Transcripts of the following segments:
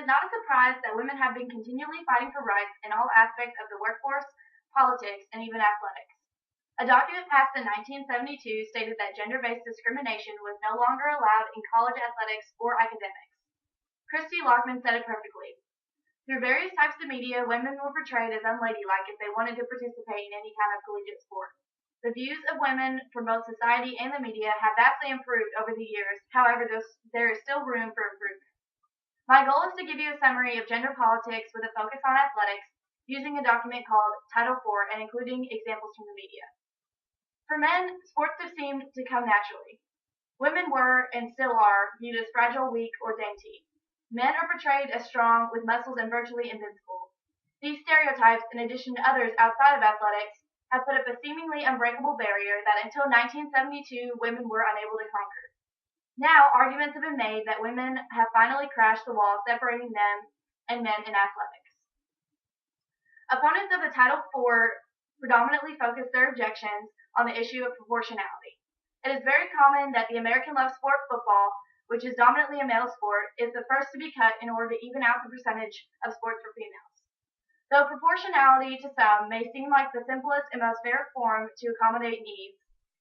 is not a surprise that women have been continually fighting for rights in all aspects of the workforce, politics, and even athletics. A document passed in 1972 stated that gender-based discrimination was no longer allowed in college athletics or academics. Christy Lockman said it perfectly. Through various types of media, women were portrayed as unladylike if they wanted to participate in any kind of collegiate sport. The views of women from both society and the media have vastly improved over the years. However, there is still room for improvement. My goal is to give you a summary of gender politics with a focus on athletics using a document called Title IV and including examples from the media. For men, sports have seemed to come naturally. Women were, and still are, viewed as fragile, weak, or dainty. Men are portrayed as strong, with muscles, and virtually invincible. These stereotypes, in addition to others outside of athletics, have put up a seemingly unbreakable barrier that until 1972 women were unable to conquer. Now, arguments have been made that women have finally crashed the wall separating them and men in athletics. Opponents of the Title IV predominantly focus their objections on the issue of proportionality. It is very common that the American love sport football, which is dominantly a male sport, is the first to be cut in order to even out the percentage of sports for females. Though proportionality to some may seem like the simplest and most fair form to accommodate needs,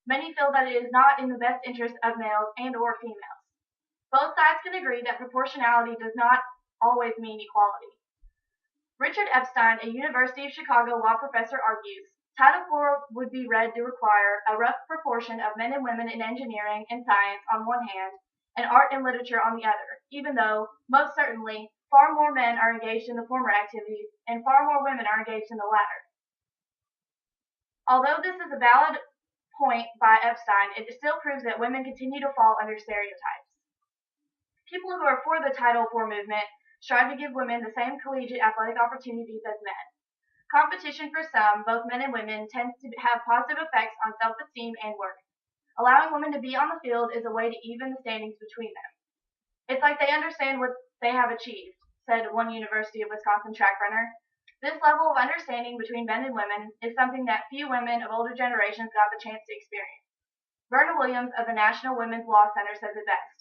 many feel that it is not in the best interest of males and or females. Both sides can agree that proportionality does not always mean equality. Richard Epstein, a University of Chicago law professor, argues, Title IV would be read to require a rough proportion of men and women in engineering and science on one hand, and art and literature on the other, even though, most certainly, far more men are engaged in the former activities and far more women are engaged in the latter. Although this is a valid point by Epstein, it still proves that women continue to fall under stereotypes. People who are for the Title IV movement strive to give women the same collegiate athletic opportunities as men. Competition for some, both men and women, tends to have positive effects on self-esteem and work. Allowing women to be on the field is a way to even the standings between them. It's like they understand what they have achieved, said one University of Wisconsin track runner. This level of understanding between men and women is something that few women of older generations got the chance to experience. Verna Williams of the National Women's Law Center says it best.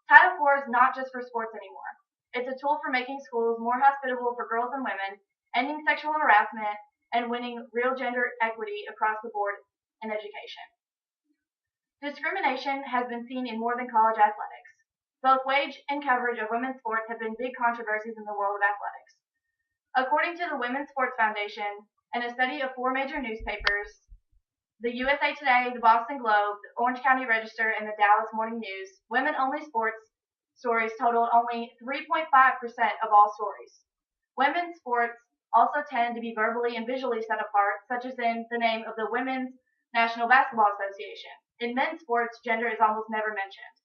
Title IV is not just for sports anymore. It's a tool for making schools more hospitable for girls and women, ending sexual harassment, and winning real gender equity across the board in education. Discrimination has been seen in more than college athletics. Both wage and coverage of women's sports have been big controversies in the world of athletics. According to the Women's Sports Foundation and a study of 4 major newspapers, the USA Today, the Boston Globe, the Orange County Register, and the Dallas Morning News, women-only sports stories totaled only 3.5% of all stories. Women's sports also tend to be verbally and visually set apart, such as in the name of the Women's National Basketball Association. In men's sports, gender is almost never mentioned.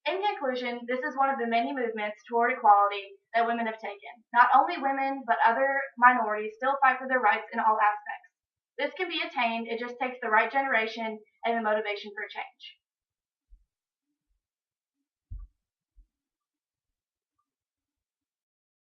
In conclusion, this is one of the many movements toward equality that women have taken. Not only women, but other minorities still fight for their rights in all aspects. This can be attained, it just takes the right generation and the motivation for change.